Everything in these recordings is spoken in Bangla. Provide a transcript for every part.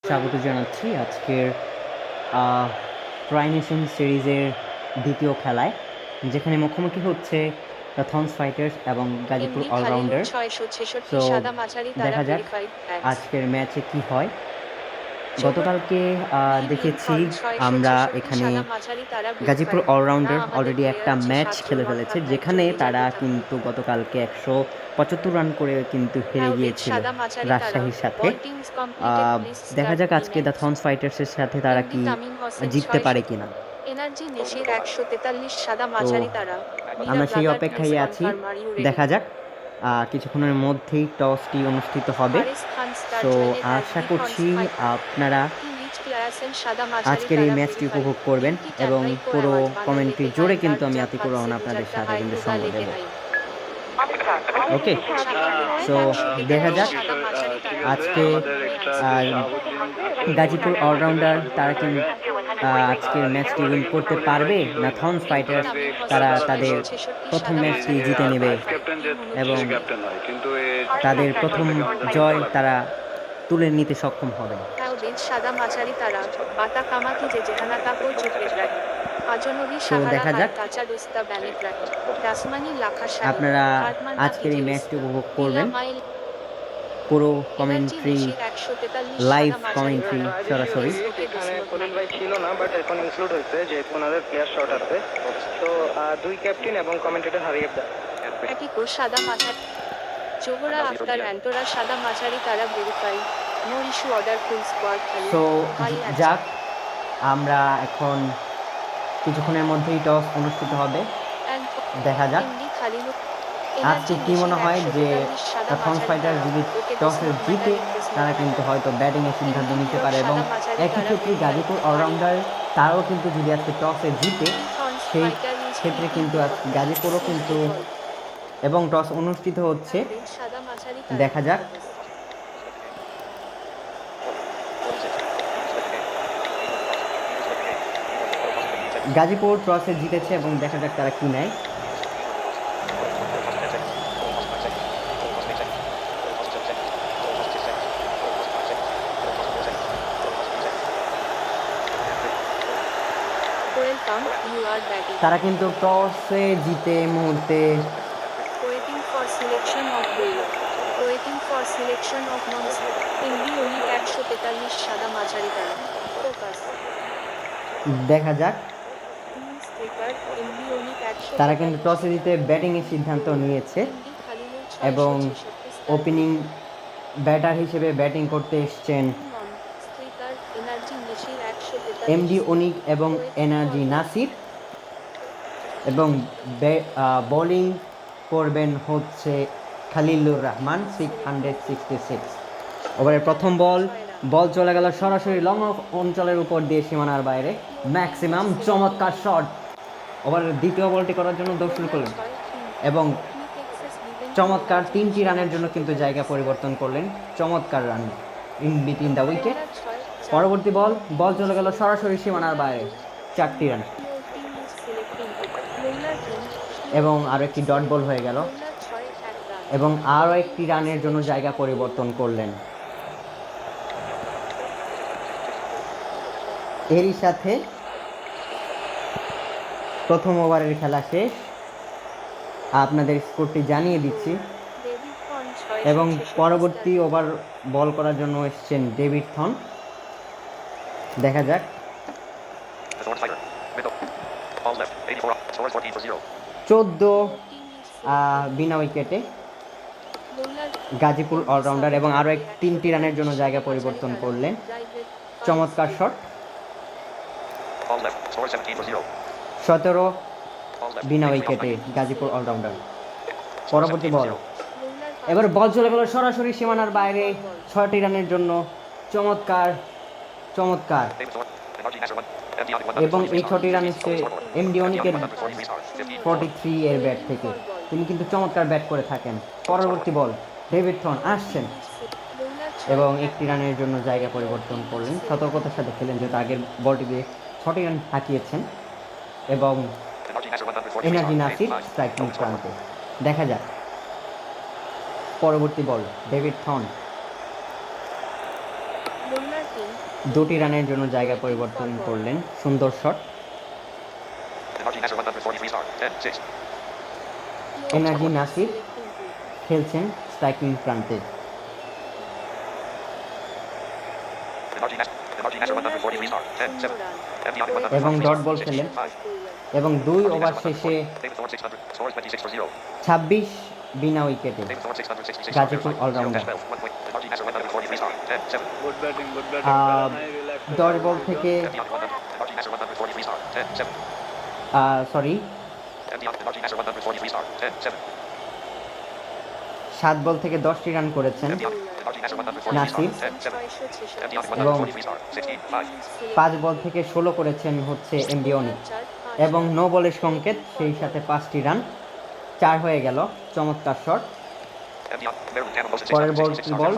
স্বাগত জানাচ্ছি আজকের ট্রাইনেশন সিরিজের দ্বিতীয় খেলায়, যেখানে মুখোমুখি হচ্ছে দ্য থর্নস ফাইটার্স এবং Gazipur MD Khalilur allrounder. ৬৬৬ so সাদা মাঝারি তারা দেখা যাক ভেরিফাইড ব্যাটস। আজকের ম্যাচে কি হয়। জোহর গতকালকে বি দেখেছি লিনকন আমরা ৬৬৬ এখানে সাদা মাঝারি তারা গাজীপুর ভেরিফাইড। না অলরাউন্ডার আমাদের অলরেডি প্লেয়ার একটা আছে ম্যাচ সাজুল খেলে ফেলেছে, অর্থাৎ যেখানে একচল্লিশ তারা টাকা। কিন্তু গতকালকে ১৭৫ রান করে কিন্তু হেরে হাউডিজ গিয়েছিল সাদা মাঝারি তারা রাজশাহীর সাথে। অল টিমস কমপ্লিটেড প্লিজ দেখা স্টার্ট যাক আজকে দ্য ইনিংস। থর্নস ফাইটার্সের সাথে তারা এমডি কি তামিম হোসেন জিততে পারে ৬০০ কিনা। এনার্জি নেশির ১৪৩ সাদা তো মাঝারি তারা। মীরা আমরা সেই ব্রাদার প্লিজ অপেক্ষায় আছি। Confirm are you ready. দেখা যাক কিছুক্ষণের মধ্যেই টসটি অনুষ্ঠিত হবে। Haris Khan star so joined as আশা দি থর্নস করছি ফাইটার। আপনারা হি রিচ প্লেয়ার্সেন সাদা মাঝারি আজকের এই তারা ম্যাচটি ভেরিফাইড। উপভোগ করবেন ইনকি এবং ট্যানরাই কো পুরো আওয়াজ বানা কমেন্ট্রি লেতে হাই জুড়ে কিন্তু ডার্ট আমি জব আতিকুর হাদ রহমান সে আপনাদের গুজরতা সাথে হাই কিন্তু খুদা সঙ্গ লেতে দেব। হাই। ওকে, সো দেখা যাক আজকে গাজীপুর অলরাউন্ডার তারা কি আজকের ম্যাচটি উইন করতে পারবে, না থর্নস ফাইটার্স তারা তাদের প্রথম ম্যাচটি জিতে নেবে এবং তাদের প্রথম জয় তারা তুলে নিতে সক্ষম হবে। হাউডিজ সাদা মাঝারি তারা বাতা কামাকি যে জেহানা কাকো চুপেট রাখি আজনবী সো সাহারা দেখা হাই যাক তাচা দোস্তা ব্যানেট রাখি তাসমানি লাখা শাহী আপনারা কাঠমান্ডা আজকের এই হিজলিস ম্যাচটি উপভোগ নীলা করবেন। মাইল পুরো এনার্জি কমেন্ট্রি, নেশির ১৪৩ লাইভ সাদা মাঝারি কমেন্ট্রি তারা। সরাসরি। এখানে খলিল ভাই ছিল না, বাট এখন ইনক্লুড হয়েছে যেহেতু ওনাদের প্লেয়ার শর্ট আছে। তো দুই ক্যাপ্টেন এবং কমেন্টেটর হারিয়ে এটিকো সাদা মাঝারি জোহরা আফতার অ্যান্টোরা সাদা মাঝারি তারা verified. No issue order full squad খালি সো হাই যাক, আমরা এখন কিছুক্ষণের মধ্যেই টস অনুষ্ঠিত হবে। দেখা যাক আজকে কি মনে হয় যে দ্য থর্নস ফাইটার যদি টসে জিতে তারা কিন্তু হয়তো ব্যাটিংয়ের সিদ্ধান্ত নিতে পারে, এবং একই ক্ষেত্রে গাজীপুর অলরাউন্ডার তারাও কিন্তু যদি আজকে টসে জিতে সেই ক্ষেত্রে কিন্তু আজকে গাজীপুরও কিন্তু, এবং টস অনুষ্ঠিত হচ্ছে, দেখা যাক। গাজীপুর টসে জিতেছে এবং দেখা যাক তারা কি নেয়। তারা কিন্তু টসে জিতে মুহূর্তে Waiting for selection of bowler. Waiting for selection of non-spin. MD unit ১৪৩ সাদা মাঝারি তারা। ফোকাস। দেখা যাক। স্ট্রাইকার এমডি ইউনিট ১৪৩ তারা কিন্তু টসে জিতে ব্যাটিংয়ের সিদ্ধান্ত নিয়েছে এবং ওপেনিং ব্যাটার হিসেবে ব্যাটিং করতে এসছেন এমডি অনিক এবং এনার্জি নাসির, এবং বোলিং করবেন হচ্ছে খালিলুর রহমান 666। ওভারের প্রথম বল চলে গেল সরাসরি লং অফ অঞ্চলের উপর দিয়ে সীমানার বাইরে, ম্যাক্সিমাম চমৎকার শট। ওভারের দ্বিতীয় বলটি করার জন্য দৌড় শুরু করলেন এবং চমৎকার 3টি রানের জন্য কিন্তু জায়গা পরিবর্তন করলেন। চমৎকার run in between the wicket. পরবর্তী বল চলে গেল সরাসরি সীমানার বাইরে, 4টি রান, এবং আরও একটি ডট বল হয়ে গেল এবং আরও একটি রানের জন্য জায়গা পরিবর্তন করলেন। এরই সাথে প্রথম ওভারের খেলা শেষ। আপনাদের স্কোরটি জানিয়ে দিচ্ছি, এবং পরবর্তী ওভার বল করার জন্য এসছেন ডেভিড থর্ন। দেখা যাক। 14 বিনা উইকেটে গাজীপুর অলরাউন্ডার, এবং আরও 3টি রানের জন্য জায়গা পরিবর্তন করলেন। চমৎকার শট। 17 বিনা উইকেটে গাজীপুর অলরাউন্ডার। পরবর্তী এবার বল চলে গেল সরাসরি সীমানার বাইরে, 6টি রানের জন্য। চমৎকার, এবং এই 6টি রান এসছে এমডি অনিকের 43 এর ব্যাট থেকে। তিনি কিন্তু চমৎকার ব্যাট করে থাকেন। পরবর্তী বল, ডেভিড থর্ন আসছেন এবং 1টি রানের জন্য জায়গা পরিবর্তন করলেন। সতর্কতার সাথে খেলেন, যেহেতু আগের বলটি দিয়ে 6টি রান হাঁকিয়েছেন, এবং এনার্জি নাসির স্ট্রাইকিং প্রান্তে। দেখা যাক পরবর্তী বল, ডেভিড থর্ন বোলার কিং দুটি রানের জন্য জায়গা পরিবর্তন করলেন, সুন্দর shot. Energy Nasser 143 star. 10, 6. Energy Nasir খেলছেন স্ট্রাইকিং প্রান্তে। Energy Nasser 143 star. 10, 7. MD এবং ডট বল খেলেন এবং 2 ওভার শেষে David Thorne 600. Scores 26 for 0. 26 বিনা উইকেটে David Thorne 666 Gazipur star. all-rounder। 0 -12. 1 point. Energy Nasser 143 star. 10, 7. Good batting dot ball থেকে Energy Nasser 143 star. 10, 7. Sorry Energy Nasser 143 star. 10, 7. 7 বল থেকে 10টি রান করেছেন Energy Nasser 143 Nasir. star. 10, 7. MD এবং 143 star. 65. 5 বল থেকে 16 করেছেন হচ্ছে এমডি অনিক এবং নো বলের সংকেত, সেই সাথে 5টি রান, 4 হয়ে গেল। চমৎকার শট। পরের বল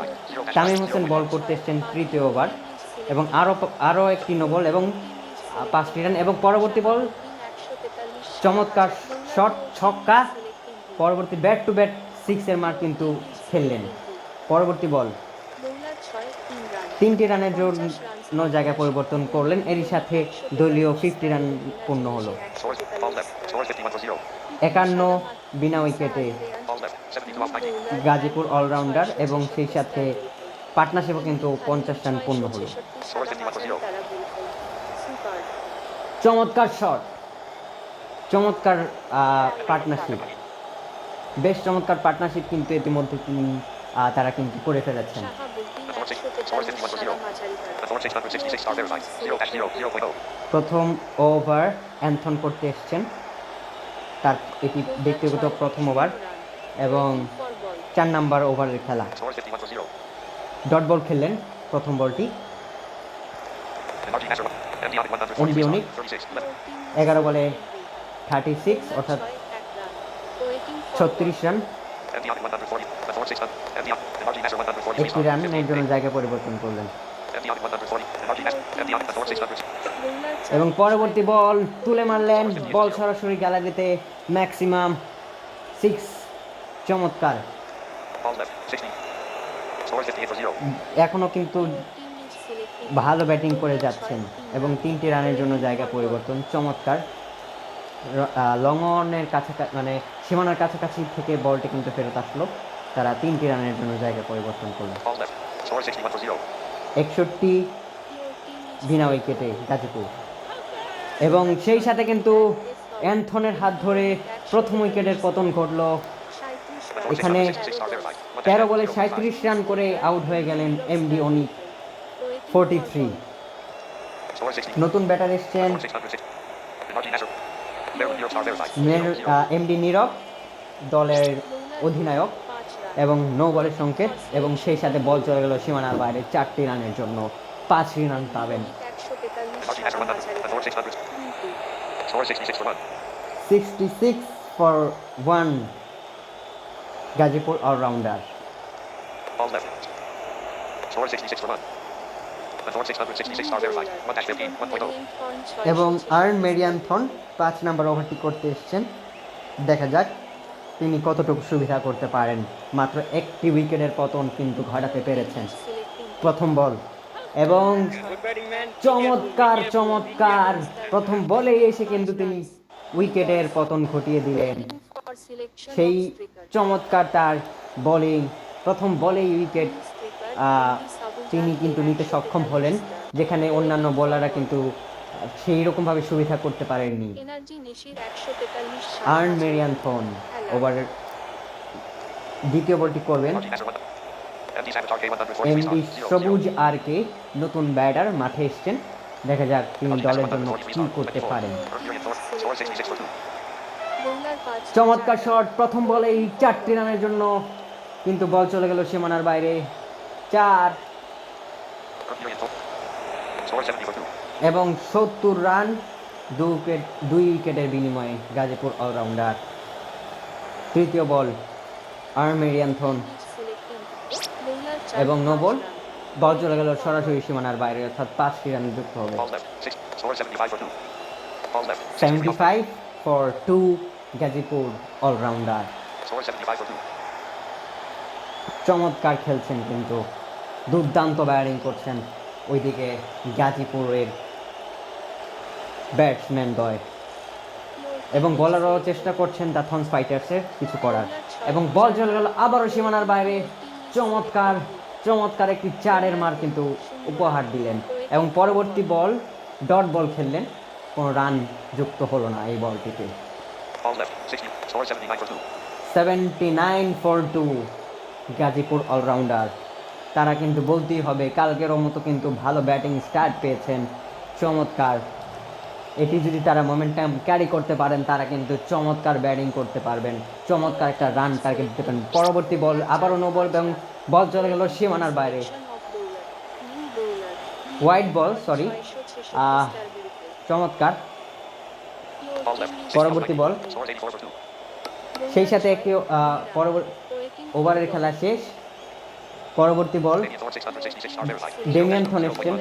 তামিম হোসেন বল করতে এসছেন তৃতীয় ওভার এবং আরও একটি নো বল এবং 5টি রান এবং পরবর্তী বল চমৎকার শট, ছক্কা। পরবর্তী ব্যাট টু ব্যাট 6-এর মার কিন্তু ফেললেন। পরবর্তী বল 3টি রানের জন্য জায়গা পরিবর্তন করলেন, এরই সাথে দলীয় 50 রান পূর্ণ হলো। Scores. Balls left. Scores 51 for 0. 51 বিনা উইকেটে Balls left. 72 off 90. Gazipur allrounder এবং সেই সাথে পার্টনারশিপও কিন্তু 50 রান পূর্ণ হলো। চমৎকার শট, চমৎকার পার্টনারশিপ, বেশ চমৎকার পার্টনারশিপ কিন্তু ইতিমধ্যে তারা কিন্তু করে ফেলেছেন। The Thorne 666 star verified. 0 0.0. প্রথম ওভার অ্যান্থন করতে এসছেন, তার এটি ব্যক্তিগত প্রথম ওভার এবং 4 নাম্বার ওভারের খেলা। Scores 51 for 0. ডট বল খেললেন প্রথম বলটি। Energy Nasser. MD MD 143 অনিক star. 36. 11. 11 বলে 36 অর্থাৎ 36 run, MD 140. The Thorne 600. MD Energy Nasser 143 একটি star. রানের জন্য জায়গা পরিবর্তন করলেন MD 140. Energy Nasser. MD The Thorne 600. এবং পরবর্তী বল তুলে মারলেন, বল সরাসরি গ্যালারিতে, ম্যাক্সিমাম 6। চমৎকার। Balls left. 60. Scores 58 for 0. এখনও কিন্তু ভালো ব্যাটিং করে যাচ্ছেন এবং 3টি রানের জন্য জায়গা পরিবর্তন। চমৎকার লং অনের কাছাকাছি, মানে সীমানার কাছাকাছি থেকে বলটি কিন্তু ফেরত আসলো। তারা 3টি রানের জন্য জায়গা পরিবর্তন করলেন। Balls left. Scores 61 for 0. 61 বিনা উইকেটে গাজীপুর এবং সেই সাথে কিন্তু অ্যান্থনের হাত ধরে প্রথম উইকেটের পতন ঘটলো। এখানে 13 বলে 37 রান করে আউট হয়ে গেলেন এমডি অনিক। 43 Scores 60. নতুন ব্যাটার এসছেন Thorne 606. Energy Nasser. Zero star verified. MD Nirob, দলের অধিনায়ক, এবং নো বলের সংকেত এবং সেই সাথে বল চলে গেল সীমানার বাইরে 4টি রানের জন্য। 5 রান পাবেন। Energy Nasser 100. The Thorne 600. Scores 66 for 1. 66 for 1 Gazipur allrounder. Balls left. Scores 66 for 1. The Thorne 666 star verified. 1-15. 1.0. এবং আর্ন মেরিয়ানথন 5 নাম্বার ওভারটি করতে এসছেন। দেখা যাক তিনি কতটুকু সুবিধা করতে পারেন। মাত্র একটি উইকেটের পতন কিন্তু ঘটাতে পেরেছেন। প্রথম বল এবং চমৎকার চমৎকার প্রথম বলেই এসে কিন্তু তিনি উইকেটের পতন ঘটিয়ে দিলেন। সেই চমৎকার তার বোলিং, প্রথম বলেই উইকেট তিনি কিন্তু নিতে সক্ষম হলেন, যেখানে অন্যান্য বোলাররা কিন্তু সেই রকমভাবে সুবিধা করতে পারেননি। আর্ন মেরিয়ানথন ওভারের দ্বিতীয় বলটি করবেন। Energy Nasser 100. MD Sabotage 143 MD star. 0 সবুজ আর কে নতুন ব্যাটার মাঠে এসছেন, দেখা যাক তিনি দলের জন্য কি করতে পারেন। Scores 66 for 2. চমৎকার শট, প্রথম বলেই 4টি রানের জন্য, কিন্তু বল চলে গেল সীমানার বাইরে। 4 Scores 70 for 2. এবং 70 রান, 2 উইকেটের বিনিময়ে গাজীপুর অলরাউন্ডার। তৃতীয় বল আর্ন মেরিয়ানথন এবং নো বল, বল চলে গেল সরাসরি সীমানার বাইরে, অর্থাৎ 5টি রান যুক্ত হবে। Balls left. 6. Scores 75 for 2. Balls left. 75 for 2 Gazipur allrounder. Scores 75 for 2. চমৎকার খেলছেন, কিন্তু দুর্দান্ত ব্যাটিং করছেন ওইদিকে গাজীপুরের ব্যাটসম্যান দ্বয় এবং বলারও চেষ্টা করছেন দ্য থর্নস ফাইটার্সের কিছু করার এবং বল চলে গেল আবারও সীমানার বাইরে। চমৎকার চমৎকার একটি চারের মার কিন্তু উপহার দিলেন এবং পরবর্তী বল ডট বল খেললেন, কোনো রান যুক্ত হলো না এই বলটিতে। Ball left. 60. Score 79 for 2. 79 for 2 Gazipur allrounder. তারা কিন্তু বলতেই হবে কালকেরও মতো কিন্তু ভালো ব্যাটিং স্টার্ট পেয়েছেন, চমৎকার। এটি যদি তারা মোমেন্টাম ক্যারি করতে পারেন তারা কিন্তু চমৎকার ব্যাটিং করতে পারবেন, চমৎকার একটা রান টার্গেট দিতে পারেন। পরবর্তী বল আবারও নো বল এবং বল চলে গেল সীমানার বাইরে। হোয়াইট বল, সরি, চমৎকার। Ball left. 60 পরবর্তী বল, Score 84 for 2. সেই সাথে একটি পরবর্তী ওভারের খেলা শেষ। পরবর্তী ball Damian Thorne 666 star verified. Damian Thorne এসছেন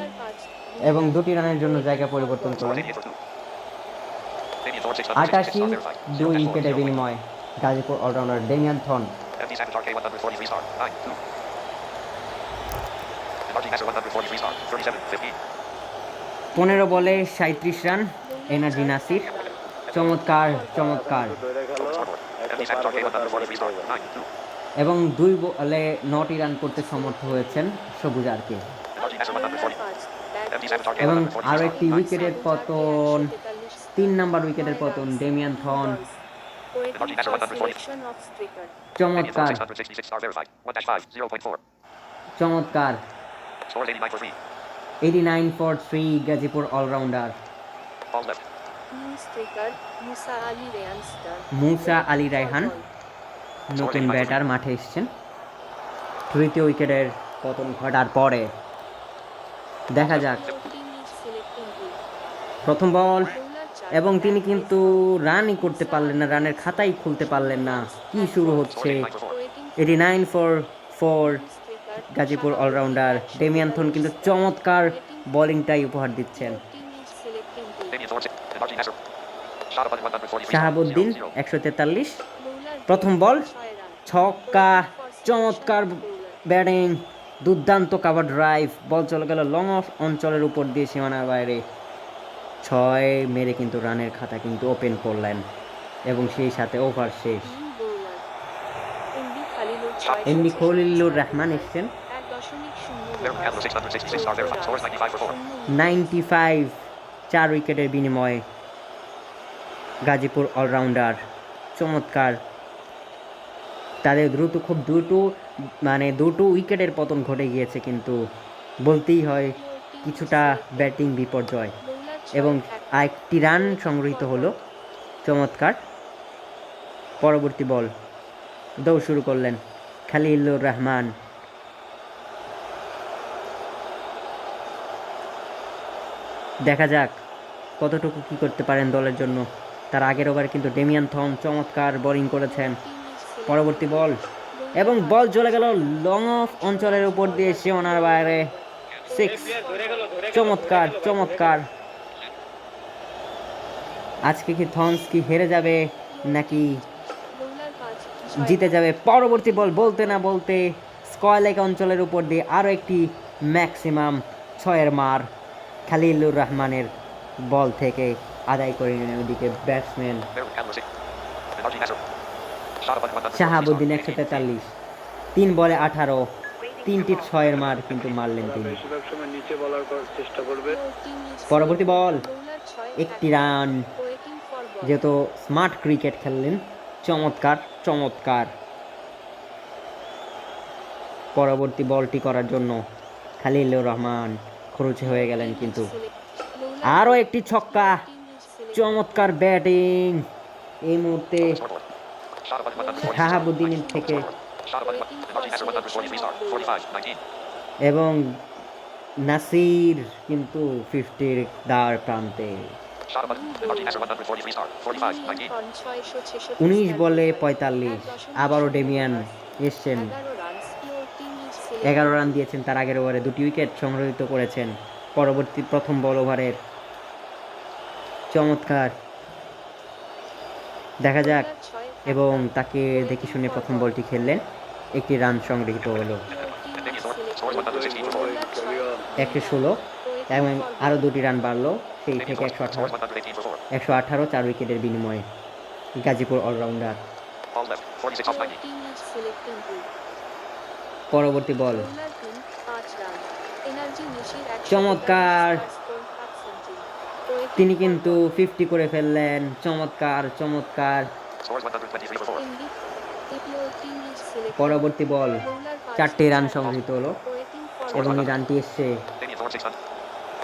এবং 2টি রানের জন্য জায়গা পরিবর্তন Score করলেন। 88 for 2. Damian Thorne 666 88 star verified. 2 Zero উইকেটের 0.4. বিনিময় Gazipur allrounder Damian Thorne. MD Savage RK 143 star. 9-2. And RG Nasser 143 star. 37-15. 15 বলে 37 রান এনার্জি নাসির, চমৎকার চমৎকার। Scoreboard. MD Savage RK 143 star. 9-2. এবং 2 বলে 9টি রান করতে সমর্থ হয়েছেন সবুজ আরকে। And RG Nasser 140. MD Savage RK এবং 143 আরও star. একটি উইকেটের পতন, 3 নম্বর উইকেটের পতন ডেমিয়ান থর্ন, Damian Thorne চমৎকার 666 star verified. 1-5. 0.4. চমৎকার। Score 89 for 3. 89 for 3 Gazipur allrounder. Ball left. Musa Ali Raihan নতুন ব্যাটার মাঠে এসেছেন। তৃতীয় উইকেটের পতন ঘটার পরে দেখা যাক প্রথম বল এবং তিনি কিন্তু রানই করতে পারলেন না, রানের খাতাই খুলতে পারলেন না। কি শুরু হচ্ছে! 89 for 4 Gazipur allrounder Damian Thorne কিন্তু চমৎকার বোলিংটাই উপহার দিচ্ছেন। Damian Thorne 6. And RG Nasser. Shot above 143 star. Shahabuddin 0-0. 143, প্রথম বল ছক্কা, চমৎকার ব্যাটিং, দুর্দান্ত কাভার ড্রাইভ, বল চলে গেল লং অফ অঞ্চলের উপর দিয়ে সীমানার বাইরে। 6 মেরে কিন্তু রানের খাতা কিন্তু ওপেন করলেন এবং সেই সাথে ওভার শেষ। এমনি খলিলুর রহমান এসছেন। Aaron Candler 666 star verified. Score 95 for 4. 95, 4 উইকেটের বিনিময়ে গাজীপুর অলরাউন্ডার, চমৎকার। তাদের খুব দুটো উইকেটের পতন ঘটে গিয়েছে, কিন্তু বলতেই হয় কিছুটা ব্যাটিং বিপর্যয় এবং আরেকটি রান সংগৃহীত হলো, চমৎকার। পরবর্তী বল দৌড় শুরু করলেন খালিলুর রহমান। দেখা যাক কতটুকু কি করতে পারেন দলের জন্য। তার আগের ওভারে কিন্তু ডেমিয়ান থর্ন চমৎকার বোলিং করেছেন। পরবর্তী বল এবং বল চলে গেল লং অফ অঞ্চলের উপর দিয়ে সীমানার বাইরে। 6, চমৎকার চমৎকার। আজকে কি থর্নস কি হেরে যাবে নাকি জিতে যাবে? পরবর্তী বল বলতে না বলতে স্কয়ার লেগ অঞ্চলের উপর দিয়ে আরও একটি ম্যাক্সিমাম 6-এর মার খালিলুর রহমানের বল থেকে আদায় করে নেন ওদিকে batsman Aaron Candler 6. And RG Nasser. Shot above 143 Shahabuddin star. 143, 3 বলে 18, 3টি 6-এর মার কিন্তু মারলেন তিনি। বেশিরভাগ সময় নিচে বলার চেষ্টা করবে। পরবর্তী বল একটি রান, যেহেতু স্মার্ট ক্রিকেট খেললেন, চমৎকার চমৎকার। পরবর্তী বলটি করার জন্য খালিলুর রহমান খরচে হয়ে গেলেন, কিন্তু আরও একটি ছক্কা, চমৎকার ব্যাটিং এই মুহূর্তে Scoreboard. Shot above 143 শাহাবুদ্দিনের থেকে Shot above and RG Nasser 143 star. 45-19. এবং নাসির কিন্তু 50-র দ্বার প্রান্তে। Shot above and RG Nasser 143 star. 45-19. 19 বলে 45, আবারও ডেমিয়ান এসছেন, 11 রান দিয়েছেন। তার আগের ওভারে 2টি উইকেট সংগ্রহীত করেছেন। পরবর্তী প্রথম বল ওভারের চমৎকার, দেখা যাক, এবং তাকে দেখে শুনে প্রথম বলটি খেললেন, একটি রান সংগৃহীত হলো। And Damian Thorne scores 116 for 4. 116 এবং আরও 2টি রান বাড়লো, সেই থেকে 118 118 4 উইকেটের বিনিময়ে Gazipur allrounder. Ball left. 46 off Your 90. team is selecting two. পরবর্তী বল, বোলার টিম 5 রান। এনার্জি নিশির 143 চমৎকার, স্কোর হাফ সেঞ্চুরি। ওয়েটিং তিনি ফর কিন্তু বল। 50 করে ফেললেন। চমৎকার চমৎকার। Scores 123 for 4. Indie your team is selecting পরবর্তী বল, বোলার 4টি রান 4 সংগৃহীত হলো ওয়েটিং ফর এবং বল। এই রানটি এসছে Damien Thorne 600.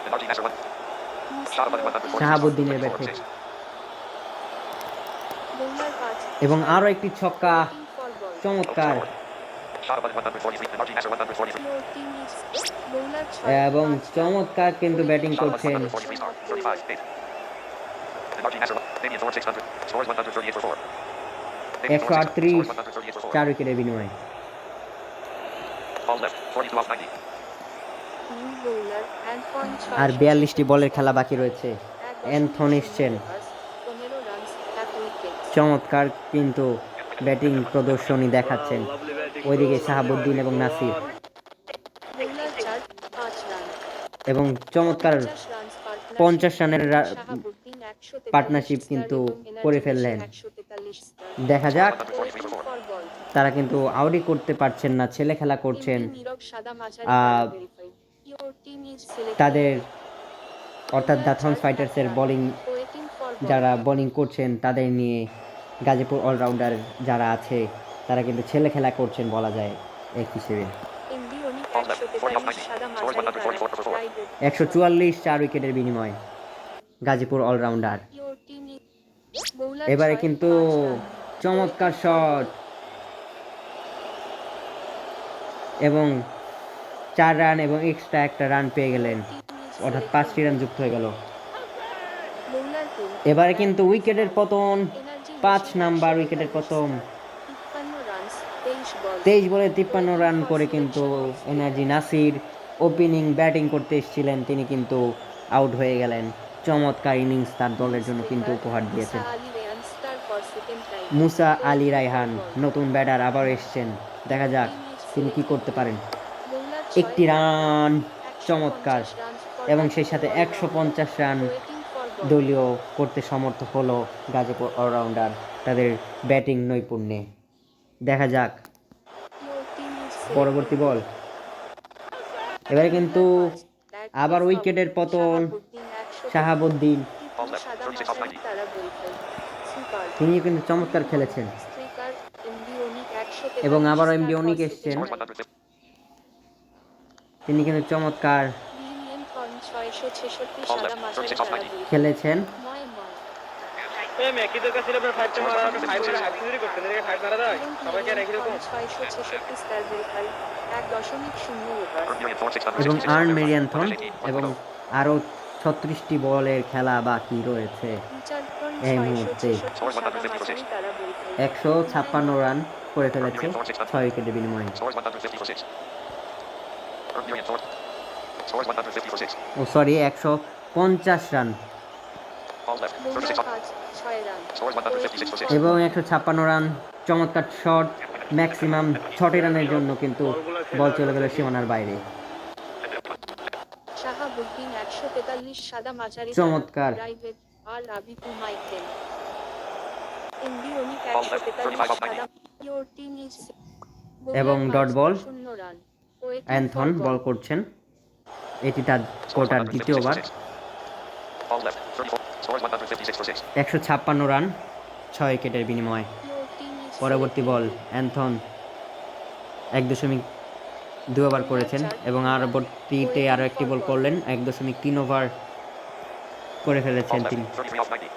And RG Nasser 1. Shot above 146. শাহাবুদ্দিনের bat থেকে। বোলার 5 এবং আরও একটি ছক্কা, ওয়েটিং ফর বল। চমৎকার। Shot above 143. And RG Nasser 143. Your team is bowler 6 এবং চমৎকার কিন্তু ব্যাটিং Shot above করছেন। 143 star. 35. 8. And RG Nasser 1. Damien Thorne 600. Scores 138 for 4. Damien Thorne 600. 138 Scores 138 for 4. 4 উইকেটের বিনিময়ে। Ball left. 42 off 90. New bowler and point আর 42টি বলের খেলা বাকি রয়েছে। অ্যান্থনি এসছেন। 15 রান 1 উইকেট। চমৎকার কিন্তু ব্যাটিং প্রদর্শনী দেখাচ্ছেন লাভলি ব্যাটিং। ওইদিকে শাহাবুদ্দিন এবং নাসির। Bowler 4 5 run. এবং চমৎকার 50 রানের শাহাবুদ্দিন 143 পার্টনারশিপ কিন্তু করে ফেললেন। 143 দেখা যাক, ওয়েটিং ফর বল। তারা কিন্তু আউটই করতে পারছেন না, ছেলে খেলা করছেন। নীরব সাদা মাঝারি ah, verified. Your team is selecting তাদের অর্থাৎ দাথন ফাইটার্সের বোলিং ওয়েটিং ফর বল। যারা বোলিং করছেন তাদের নিয়ে গাজীপুর অলরাউন্ডার যারা আছে তারা কিন্তু ছেলে খেলা করছেন বলা যায় এক হিসেবে। ইন্ডিওনিক 143 সাদা মাঝারি রাইডার। 144 4 উইকেটের বিনিময়ে Gazipur allrounder. Your team is bowler এবারে 6 কিন্তু 5 রান। চমৎকার শট এবং 4 রান এবং এক্সট্রা একটা রান পেয়ে গেলেন, অর্থাৎ 5টি রান যুক্ত হয়ে গেল। বোলার 2 এবারে কিন্তু উইকেটের পতন, এনার্জি 5 নাম্বার উইকেটের পতন। 53 রান 23 বল। 23 বলে 53 রান করে কিন্তু এনার্জি নাসির ওপেনিং ব্যাটিং করতে এসেছিলেন, তিনি কিন্তু আউট হয়ে গেলেন। চমৎকার ইনিংস তার দলের জন্য কিন্তু উপহার দিয়েছেন। Musa Ali Rayan star for second time. Musa Ali Raihan নতুন ব্যাটার আবার এসেছেন, দেখা যাক তিনি কি করতে পারেন। বোলার একটি রান, চমৎকার, এবং সেই সাথে 150 রান দলীয় করতে সমর্থ হলো গাজীপুর অলরাউন্ডার তাদের ব্যাটিং নৈপুণ্যে। দেখা যাক পরবর্তী বল। এবারে কিন্তু আবার উইকেটের পতন, শাহাবুদ্দিন তিনি কিন্তু চমৎকার খেলেছেন এবং আবারও এমডি অনিক এসছেন, Scores 100. তিনি কিন্তু চমৎকার খেলেছেন। এই মেকিদের কাছে আপনার ফাইটটা মারা আপনি ফাইট করে হাফ সেঞ্চুরি করতেন, এদিকে ফাইট মারা যায় সবাইকে রেখে এরকম 666 star verify 1.0 over. Damien Thorne 600. এবং 66 আর্ন for 4. মেরিয়ানথন 180. এবং আরও 36টি বলের খেলা বাকি রয়েছে। এই মুহূর্তে 156 রান করে ফেলেছে 6 উইকেটের বিনিময়ে। Scores 150 for 6. Damien Thorne. Scores 150 for 6. Oh sorry 150 run Ball left. 36 off. Scores 156 for 6. এবং 156 রান। চমৎকার শট, ম্যাক্সিমাম 6টি রানের জন্য কিন্তু বল চলে গেল সীমানার বাইরে। শাহাবুদ্দিন 143 সাদা মাঝারি চমৎকার। প্রাইভেট আর রাবি টু মাইকেল ইন্ডিওনিক 143 সাদা ইওর টিম ইজ এবং ডট বল। 0 রান অ্যান্থন বল করছেন, এটি তার কোটার দ্বিতীয়বার। Ball left. 34. Scores 156 for 6. 156 run 6 উইকেটের বিনিময়ে। পরবর্তী বল, অ্যান্থন 1.2 ওভার করেছেন এবং পরবর্তীতে আরও একটি বল করলেন, 1.3 ওভার করে ফেলেছেন Ball তিনি। left. 33 off 90.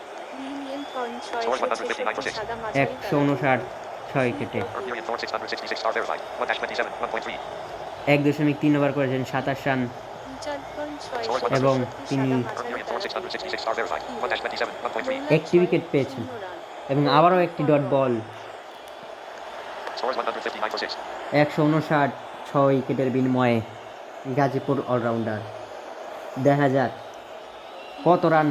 Scores 159 সাদা মাঝারি 159 6 উইকেটে। Damien Thorne 666 star verified. 1-27. 1.3. 1.3 over করেছেন 27 রান এবং তিনি Damien Thorne 666 star verified. 1-27. 1.3. একটি উইকেট পেয়েছেন এবং আবারও একটি ডট বল। Scores 159 for 6. 159 6 উইকেটের বিনিময়ে গাজীপুর অলরাউন্ডার। দেখা যাক কত রান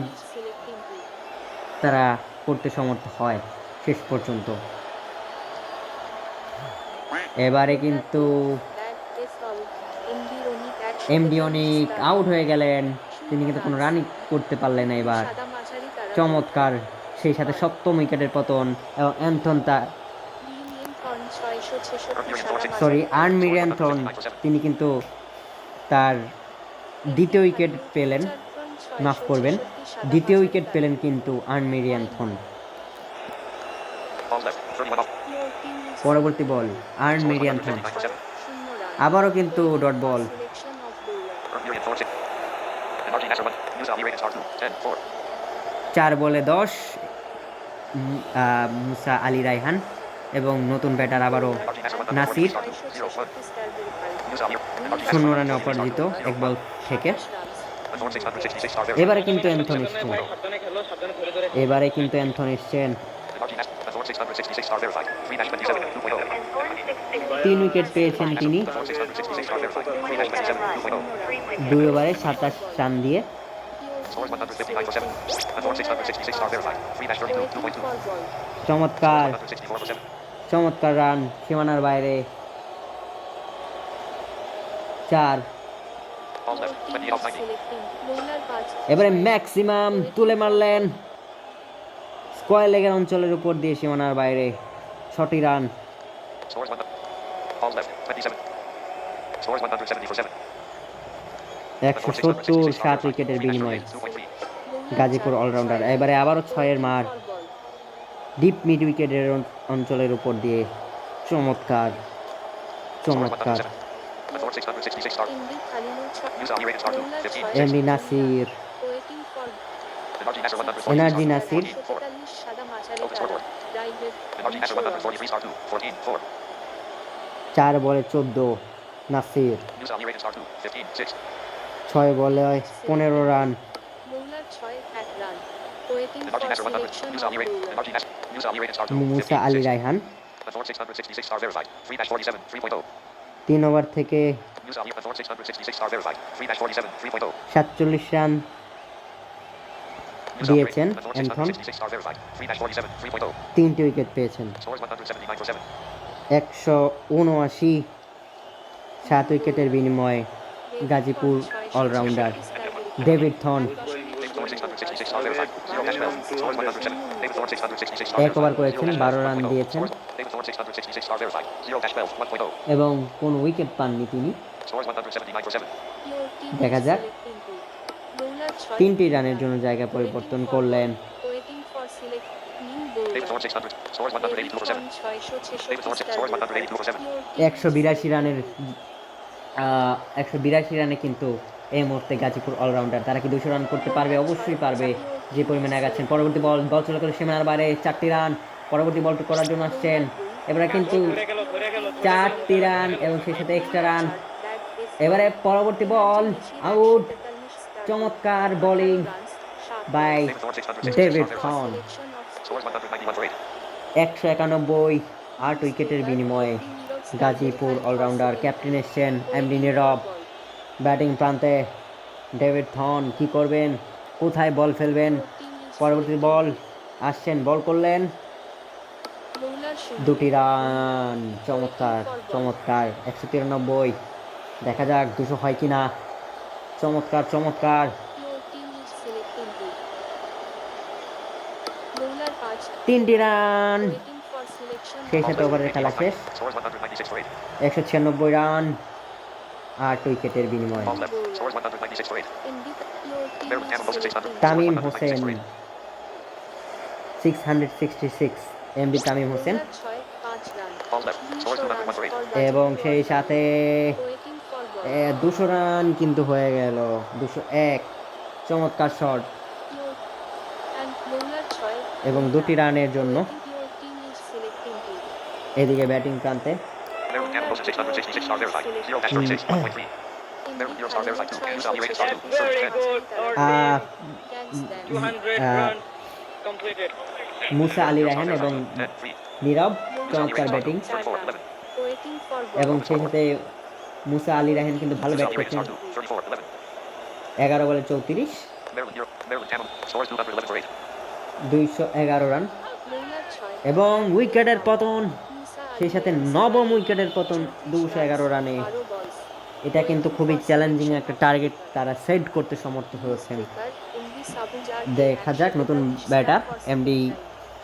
তারা করতে সমর্থ হয় শেষ পর্যন্ত। এবারে কিন্তু এমডি অনেক আউট হয়ে গেলেন, তিনি কিন্তু কোনো রানই করতে পারলেন না এবার। সাদা মাঝারি তারা চমৎকার, সেই সাথে সপ্তম উইকেটের পতন এবং অ্যান্থন তার লিলিয়েনথর্ন 666 সাদা সরি মাঝারি তারা। আর্নমির অ্যান্থন তিনি কিন্তু তার দ্বিতীয় উইকেট পেলেন, মাফ করবেন, দ্বিতীয় উইকেট পেলেন কিন্তু আর্নমির অ্যান্থন। Balls left. 31 off. পরবর্তী বল আর্নমির অ্যান্থন, আবারও কিন্তু dot ball. Miriam Thorne 6. And RG Nasser 1. News Ali Ray and Star 2. 10 4. 4 বলে 10 মুসা আলী রায়হান এবং নতুন ব্যাটার আবারও RG Nasser 1. Nasir 0 1. News Ali. And RG শূন্য Nasser 1. রানে অপরাজিত এক বল থেকে। And Thorne 666 Star 0. এবারে কিন্তু অ্যান্থন এসছেন, সাবধানে খেলো, সাবধানে ধরে ধরে এবারে কিন্তু অ্যান্থন এসছেন। And RG Nasser. And Thorne 666 Star 0. 3 match 27 and 2.0. 3 wicket পেয়েছেন তিনি, And Thorne 666 Star 0. 3 match 27 and 2.0. 2 ওভারে 27 রান দিয়ে। Scores 159 for 7. And Thorne 666 Star 0. 3 match 32 2.2. চমৎকার 164 for 7. চমৎকার রান, সীমানার বাইরে 4। Balls left. 28 off 90. এবারে ম্যাক্সিমাম তুলে মারলেন স্কোয়ার লেগের অঞ্চলের উপর দিয়ে সীমানার বাইরে 6টি run. Scores 1. Balls left. 27. Scores 170 for 7. 170 7 উইকেটের বিনিময়ে গাজীপুর অলরাউন্ডার। এবারে আবারও 6-এর মার ডিপ মিড উইকেটের অঞ্চলের উপর দিয়ে। চমৎকার চমৎকার। And Thorne 666 Star. News Ali Ray and Star 2. 15 6. MD Nasir, And RG Nasser 1. Energy Nasir সাদা মাঝারি Open তারা। scoreboard. And RG Nasser 143 Star 2. 14 4. 4 বলে 14 Nasir, News Ali Ray and Star 2. 15 6. 6 বলে 15 run. বৌলার 6 1 run. Waiting And for RG Nasser 100. Selection News of Ali Ray. And RG Nasser. News Ali Ray and Star 2. Musa 15 Ali 6. Raihan And Thorne 666 Star 0. 3 match 47 3.0. 3 over থেকে News Ali and Thorne 666 Star 0. 3 match 47 3.0. 47 run News Ali Ray. দিয়েছেন And Thorne Anthon, 666 Star 0. 3 match 47 3.0. 3টি উইকেট পেয়েছেন। Scores 179 for 7. 179 7 উইকেটের বিনিময়ে Gazipur allrounder David Thorne David Thorne 666 Star 0. 0 match 12. Scores 107. David Thorne 666 Star 0. 1 over করেছেন, 12 রান দিয়েছেন David Thorne 666 Star 0. 0 match 12. 1.0. এবং কোন উইকেট পাননি তিনি। Scores 179 for 7. দেখা যাক। 3টি রানের জন্য জায়গা পরিবর্তন করলেন। Waiting for select new David Thorne 600. Scores 182 for 7. David Thorne 666 scores 182 for 7. 182 রানের 182 রানে কিন্তু এই মুহূর্তে গাজীপুর অলরাউন্ডার। তারা কি 200 রান করতে পারবে? অবশ্যই পারবে, যে পরিমাণে আগাচ্ছেন। পরবর্তী বল চলে করে সীমানার বাইরে 4টি রান। পরবর্তী বলটি করার জন্য আসছেন, এবারে কিন্তু 4টি রান এবং সেই সাথে এক্সট্রা রান। এবারে পরবর্তী বল আউট। চমৎকার bowling by David Thorne 666 David Star 0. Thorne. Scores 191 for 8. 191 8 উইকেটের বিনিময়ে গাজীপুর অলরাউন্ডার ক্যাপ্টেন এসছেন এমডি নীরব। ব্যাটিং প্রান্তে ডেভিড থর্ন কি করবেন, কোথায় বল ফেলবেন? পরবর্তী বল আসছেন, বল করলেন, 2টি রান। চমৎকার চমৎকার 193। দেখা যাক 200 হয় কিনা। চমৎকার চমৎকার 3টি রান। সেই সাথে ওভারের খেলা শেষ। Scores 196 for 8. 196 রান 8 উইকেটের বিনিময়ে। Balls left. Scores 196 for 8. Merrill Campbell Wilson 600. Tamim Scores 196 Hossain for 8. 666 MD Tamim Hossain Balls left. Scores 201 for 8. এবং সেই সাথে 200 রান কিন্তু হয়ে গেল। 201 চমৎকার শট এবং 2টি রানের জন্য এদিকে ব্যাটিং প্রান্তে Merrill Campbell Wilson 666 Star 0. 0 match 36 1.3. Merrill 0 Star 0. 2. News Ali Ray and Star 2. Very 10. good. Ah, 200 ah, run completed. মুসা আলী রায়হান এবং 10 3. নীরব News Ali Ray চমৎকার and Star 2. ব্যাটিং 34 11. এবং সেই সাথে মুসা আলী রায়হান কিন্তু ভালো News bat Ali Ray and করছেন। Star 2. 34 11. 11 বলে 34 Merrill Campbell scores 211 for 8. 211 run এবং উইকেটের পতন, সেই সাথে নবম উইকেটের পতন 211 রানে এটা কিন্তু খুবই চ্যালেঞ্জিং একটা টার্গেট তারা সেট করতে সমর্থ হয়েছেন। দেখা যাক নতুন ব্যাটার এমডি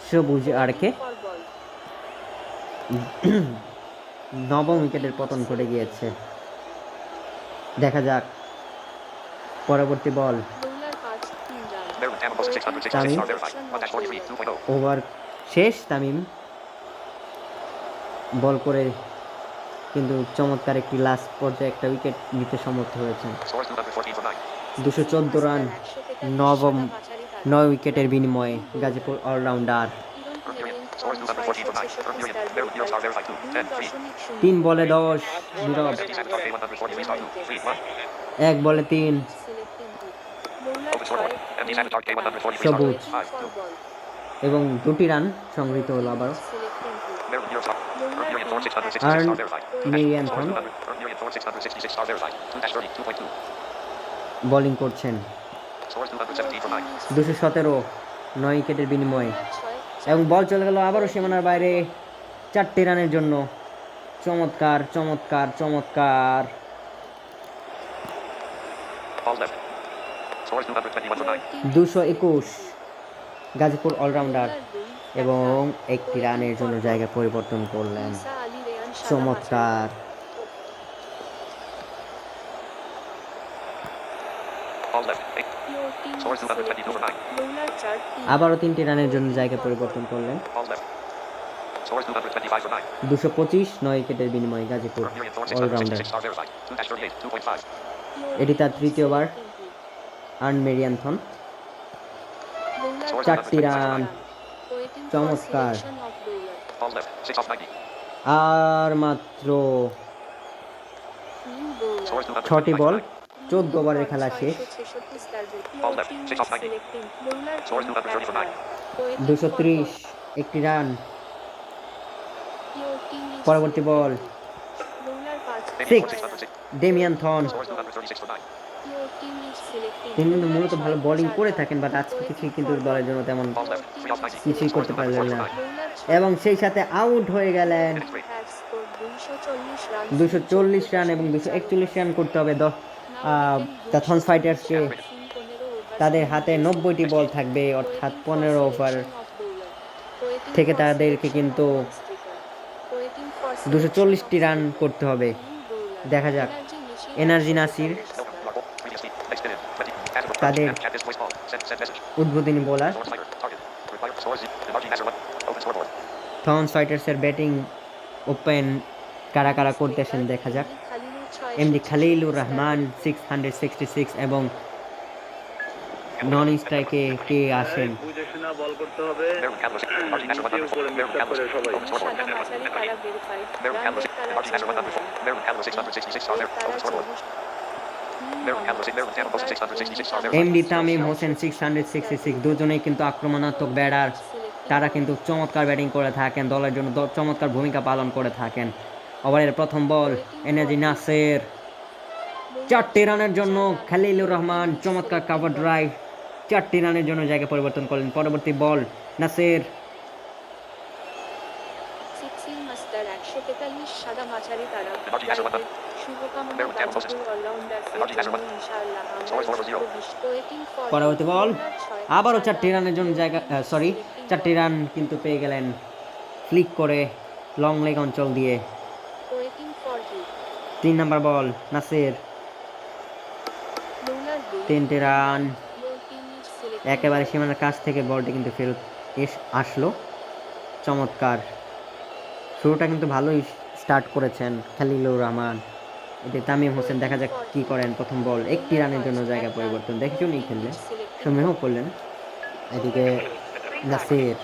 সবুজ আরকে নবম উইকেটের পতন ঘটে গিয়েছে। দেখা যাক পরবর্তী বল। Maryland Tampa Boston 666 Tamim. star verified. 1-43 2.0. Over শেষ। তামিম বল করে কিন্তু চমৎকার একটি লাস্ট পর্যায়ে একটা উইকেট নিতে সমর্থ হয়েছেন। Scores 214 for 9. 214 রান নবম 9 উইকেটের বিনিময়ে Gazipur allrounder. Third period. Scores 214 for 9. Third period. Maryland 0 star verified 2. 10 3. 3 বলে 10 নীরব। 57 star K143 star 2. 3 1. 1 বলে 3 Open scoreboard. MD Savitar K143 star সবুজ 5 2. এবং 2টি রান সংগৃহীত হলো আবার। Maryland 0 star. Third period. Thorn 666 Arn star verified. Marianthon Third period. Thorn 666 star verified. 2-30 2.2. Bowling করছেন। Scores 217 for 9. 217 9 উইকেটের বিনিময়ে এবং বল চলে গেল আবারও সীমানার বাইরে 4টি রানের জন্য। চমৎকার চমৎকার চমৎকার। Ball left. Scores 221 for 9. 221 Gazipur allrounder এবং একটি রানের জন্য জায়গা পরিবর্তন করলেন। চমৎকার। Ball left. Scores 222 for 9. আবারও 3টি রানের জন্য জায়গা পরিবর্তন করলেন। Ball left. Scores 225 for 9. 225 9 উইকেটের বিনিময়ে Gazipur Third period. Thorn allrounder. 666 star verified. 2-38 2.5. এটি তার তৃতীয়বার। আর্ন মেরিয়ানথন 4টি রান। চমৎকার। Ball left. 6 off 90. আর মাত্র Scores 6টি 225 বল for 9. 14 ওভারের খেলা শেষ। Ball left. 6 off 90. Scores 230 for 9. 230 একটি রান। পরবর্তী বল 6 ডেমিয়ান থর্ন। Scores 236 for 9. তিনি কিন্তু মূলত ভালো বোলিং করে থাকেন, বাট আজকে কিছুই কিন্তু দলের জন্য তেমন Ball left. 3 off 90. কিছুই Scores করতে পারলেন 234 না for 9. এবং সেই সাথে আউট হয়ে গেলেন। Inning 3. 240 রান এবং 241 রান করতে হবে দ্য থর্নস ফাইটার্সকে। তাদের হাতে 90টি বল থাকবে, অর্থাৎ 15 ওভার থেকে তাদেরকে কিন্তু 240টি রান করতে হবে। দেখা যাক energy Nasir Largo. Previously. Next inning. 20. After তাদের at this voice call. Send message. উদ্বোধনী bowler. Source fighter. Target. Require scores. Margin Nasser 1. Open scoreboard. Thorns ফাইটার্সের ব্যাটিং ওপেন কারা কারা করতেছেন দেখা যাক। এমডি খালিলুর রহমান 666 এবং নন স্ট্রাইকে কে আসেন। বুঝে শোনা বল করতে হবে। Maryland Candler 6. Margin Nasser 1. নিচে উপরে Maryland মিক্স Candler 6. করে সবাই। Open scoreboard. Maryland Candler 6. Margin Nasser 1. Maryland Candler 666 star there. Open scoreboard. Maryland Candler 6. Maryland Tampa Boston 666 star there. MD Tamim Hossain 666 দুজনেই কিন্তু আক্রমণাত্মক ব্যাটার। তারা কিন্তু চমৎকার ব্যাটিং করে থাকেন, দলের জন্য চমৎকার ভূমিকা পালন করে থাকেন। ওভারের প্রথম বল এনার্জি নাসের 4টি রানের জন্য খালিলুর রহমান চমৎকার কাভার ড্রাইভ 4টি রানের জন্য জায়গা পরিবর্তন করলেন। পরবর্তী বল নাসের সাদা মাঝারি তারা শুভকামনা গাজীপুর অলরাউন্ডার পরবর্তী বল আবারও 4টি রানের জন্য জায়গা 4টি রান কিন্তু পেয়ে গেলেন ফ্লিক করে লং লেগ অঞ্চল দিয়ে। 3 নম্বর বল নাসির 3টি রান। একেবারে সীমানার কাছ থেকে বলটি কিন্তু ফেরত আসলো। চমৎকার শুরুটা কিন্তু ভালোই স্টার্ট করেছেন খালিলুর রহমান। এতে তামিম হোসেন দেখা যাক কি করেন। প্রথম বল 1টি রানের জন্য জায়গা পরিবর্তন দেখে শুনেই খেললেন, সমীহ করলেন। এদিকে নাসির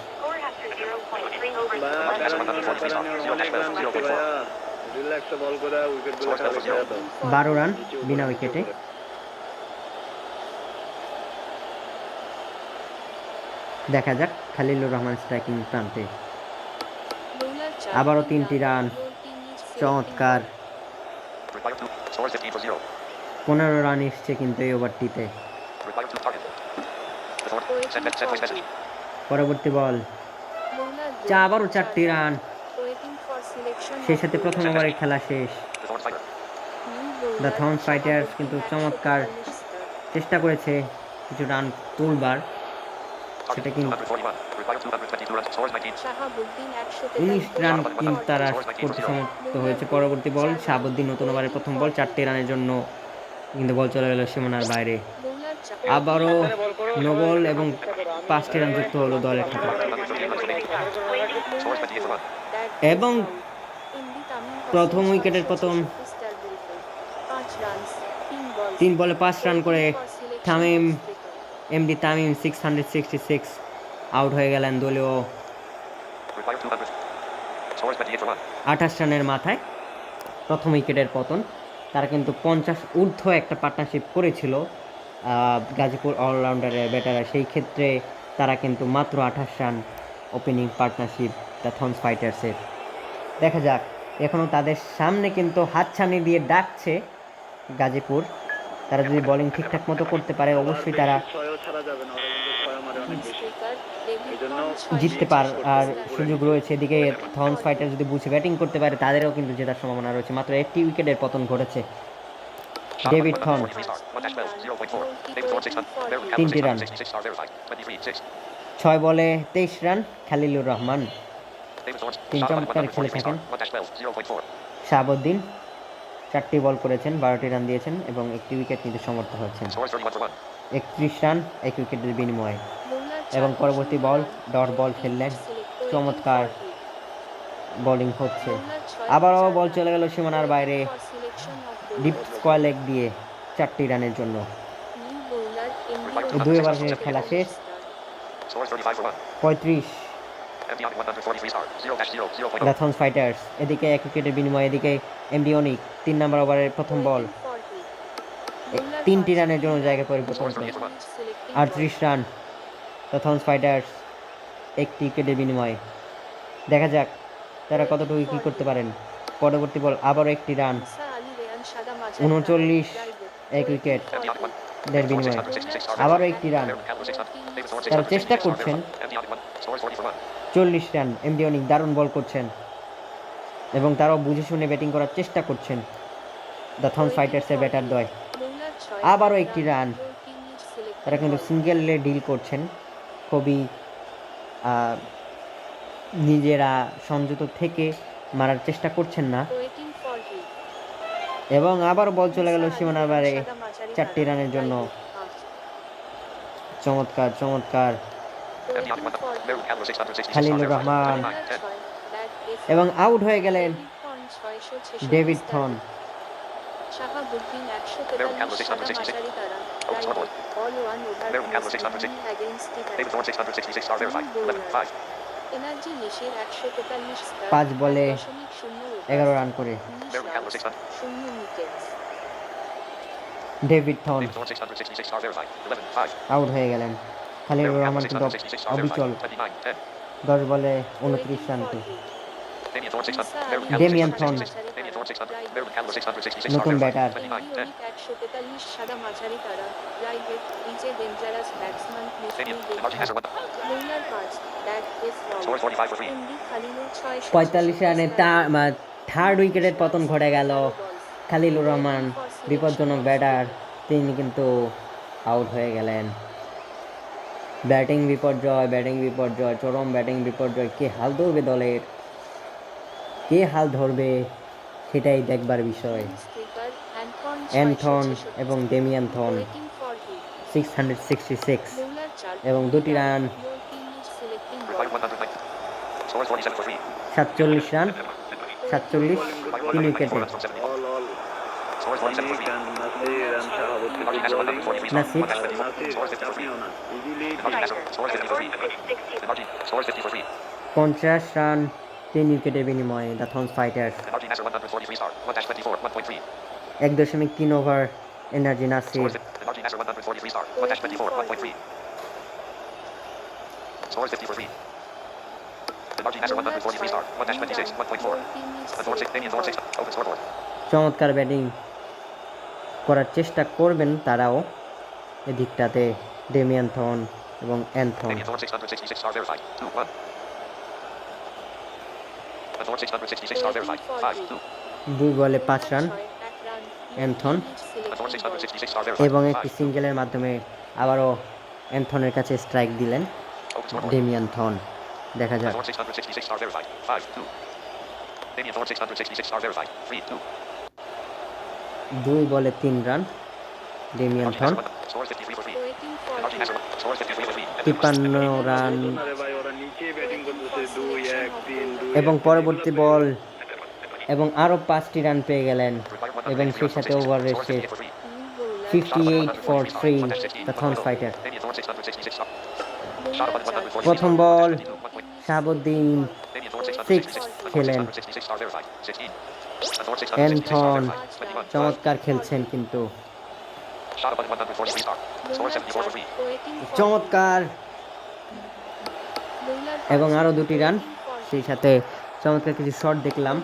রিল্যাক্সে বল করে উইকেট গুলো খালি করে দাও। 12 রান বিনা উইকেটে। দেখা যাক খালিলুর রহমান স্ট্রাইকিং প্রান্তে আবারও 3টি রান। চমৎকার Require 2. Scores 15 for 0. 15 রান এসছে কিন্তু এই ওভারটিতে। Require 2. Target. The Thorn. Send voice message. পরবর্তী বল আবারও 4টি রান। সেই সাথে প্রথম ওভারের খেলা শেষ। The Thorn fighter. The thorn fighters কিন্তু চমৎকার চেষ্টা করেছে কিছু রান তুলবার, সেটা কিন্তু 241. Requires 222 runs. Scores 19. Shahabuddin 19 143 run কিন্তু তারা করতে সমর্থ হয়েছে। পরবর্তী বল শাহাবুদ্দিন নতুন ওভারের প্রথম বল 4টি রানের জন্য কিন্তু বল চলে গেল সীমানার বাইরে। বোলার আবারও নো বল এবং 5টি রান যুক্ত হলো দলের খাতে। 238 runs remaining. Scores 28 for 1. এবং প্রথম উইকেটের পতন। 3 বলে 5 রান করে তামিম এমডি তামিম 666 আউট হয়ে গেলেন দলীয় Requires 200. Scores 28 for 1. 28 রানের মাথায় প্রথম উইকেটের পতন। তারা কিন্তু 50 ঊর্ধ্ব একটা পার্টনারশিপ করেছিল গাজীপুর অলরাউন্ডারের ব্যাটাররা, সেই ক্ষেত্রে তারা কিন্তু মাত্র 28 run opening partnership the Thorns ফাইটার্সের। দেখা যাক, এখনও তাদের সামনে কিন্তু হাতছানি দিয়ে ডাকছে গাজীপুর। তারা যদি বোলিং ঠিকঠাক মতো করতে পারে অবশ্যই তারা ছয়ও ছাড়া যাবে না, ওরা কিন্তু ছয় মারে অনেক বেশি। এই জন্য জিততে পার আর সুযোগ রয়েছে। এদিকে থর্নস ফাইটার যদি বুঝে ব্যাটিং করতে পারে তাদেরও কিন্তু জেতার সম্ভাবনা রয়েছে। মাত্র একটি উইকেটের পতন ঘটেছে। David Thorne 43 stars. 1 dash 12. 0.4. David Thorne 600. Merrill Campbell 3টি রান, 666 stars verified. 23 6. 6 বলে 23 run. Khalilur Rahman David Thorne. তিন চমৎকার খেলে 143 থাকেন। stars. 1 dash 12. 0.4. শাহাবুদ্দিন 4টি বল করেছেন, 12টি রান দিয়েছেন এবং একটি উইকেট নিতে সমর্থ হয়েছেন। Scores 31 for 1. 31 রান এক উইকেটের বিনিময়ে। এবং পরবর্তী বল ডট বল খেললেন, চমৎকার বোলিং হচ্ছে। আবারও বল চলে গেল সীমানার বাইরে ডিপ স্কোয়ার লেগ দিয়ে 4টি রানের জন্য। এই 2 ওভারের খেলা শেষ। Scores 35 for 1. 35 MD on 143 stars. 0 dash 0. 0.0. The thorns fighters. এদিকে এক উইকেটের বিনিময়ে এদিকে এমডি অনিক 3 নম্বর ওভারের প্রথম বল 3টি রানের জন্য জায়গা পরিবর্তন Scores করে 38 for 1. 38 run the thorns fighters একটি উইকেটের বিনিময়ে। দেখা যাক তারা কতটুকু কী করতে পারেন। পরবর্তী বল আবারও একটি রান 39 এক উইকেট MD on 1. দের বিনিময়ে। আবারও একটি run, Merrill Campbell 600. David Thorne তারা 666 চেষ্টা stars করছেন। verified. MD on 1. Scores 40 for 1. 40 run. MD অনিক দারুণ বল করছেন এবং তারাও বুঝে শুনে ব্যাটিং করার চেষ্টা করছেন দ্য থর্নস ফাইটার্সের ব্যাটার দ্বয়। আবারও একটি রান। তারা কিন্তু সিঙ্গেলে ডিল করছেন, খুবই নিজেরা সংযত থেকে মারার চেষ্টা করছেন না। এবং আবার বল চলে গেল সীমানার বাইরে 4টি রানের জন্য। চমৎকার চমৎকার MD on 1. Merrill Campbell 666 stars Khalilur verified. Rahman 39 10. এবং আউট হয়ে গেলেন David Thorne. Shahabuddin Merrill Campbell 143 সাদা 666. মাঝারি তারা Open scoreboard. Ball 1 over Merrill Campbell 666. David Thorne 666 stars verified. 11 5. Energy নিশের 143 star 5 বলে 1.0 11 রান করে Merrill Campbell 600. শূন্য wicket David Thorne David Thorne 666 stars verified. 11 5. Out হয়ে গেলেন। খালিলুর Merrill রহমান Campbell কিন্তু 666 stars অবিচল verified. 29 10. 10 বলে 29 রান করে। Damian Thorne 600. Damian Thorne. Damian Thorne 600. Merrill Campbell 666 stars নতুন verified. ব্যাটার। 29 10. 143 সাদা মাঝারি তারা রাইট নিচে dangerous batsman Damian. Emerging Hazard 1. Bowler 5 bat is Scores 45 for 3. MD Khalilur 45 রানে থার্ড উইকেটের পতন ঘটে গেল। খালিলুর রহমান বিপজ্জনক ব্যাটার, তিনি কিন্তু আউট হয়ে গেলেন। ব্যাটিং বিপর্যয়, চরম ব্যাটিং বিপর্যয়। কে হাল ধরবে দলের, কে হাল ধরবে সেটাই দেখবার বিষয়। অ্যান্থন এবং ডেমিয়ান থর্ন 666 এবং 2টি run, Required 109. Scores 47 for 3. 47 run 47 3 উইকেটে। 4 runs from 70. All Scores 47 for 3. Nasir and Shahabuddin Emerging Hazard 143 stars. Nasir. 1 dash 54. Nasir Scores 50 for 3. চাপিও না, easily Emerging Hazard. Scores 50 for 3. Emerging. Scores 50 for 3. 50 run 3 উইকেটের বিনিময়ে the thorns fighters. Emerging Hazard 143 stars. 1 dash 24. 1.3. 1.3 over energy Nasir. Scores 50. Emerging Hazard 143 stars. 1 dash 24. 1.3. Scores 50 for 3. Emerging Hazard 143 stars. 1 dash 26. 1.4. Damian Thorne 6. Open scoreboard. চমৎকার ব্যাটিং করার চেষ্টা করবেন তারাও এদিকটাতে ডেমিয়ান থর্ন এবং Anthon. Damian Thorne 666 stars verified. 2 1. Thorne 666 stars verified. 5 2. 2 বলে 5 run Anthon, Author 666 star verified. এবং একটি সিঙ্গেলের মাধ্যমে আবারও অ্যান্থনের কাছে স্ট্রাইক দিলেন Open scoreboard. ডেমিয়ান থন। দেখা যাক। Author 666 star verified. 5-2. Damian Thorne 666 star verified. 3-2. 2 বলে 3 রান ডেমিয়ান থন। Score 53 for 3. Waiting for Archie Hasselman. Score 53 for 3. 53 run আরে ভাই ওরা নিচে ব্যাটিং করতেছে 2-1-3-2 এবং পরবর্তী বল এবং আরও 5টি রান পেয়ে গেলেন এবং সেই সাথে ওভারের শেষ। 58 for 3 the thorn fighter. Damian Thorne 666 star. Shot up at 140. প্রথম বল শাহাবুদ্দিন Damian Thorne 6 666. খেলেন। 666 star verified. 16. Author 666 star Anthon verified. 21. চমৎকার খেলছেন কিন্তু Shot up at 143 star. Score 74 for 3. চমৎকার এবং আরও 2টি রান সেই সাথে চমৎকার কিছু শট দেখলাম।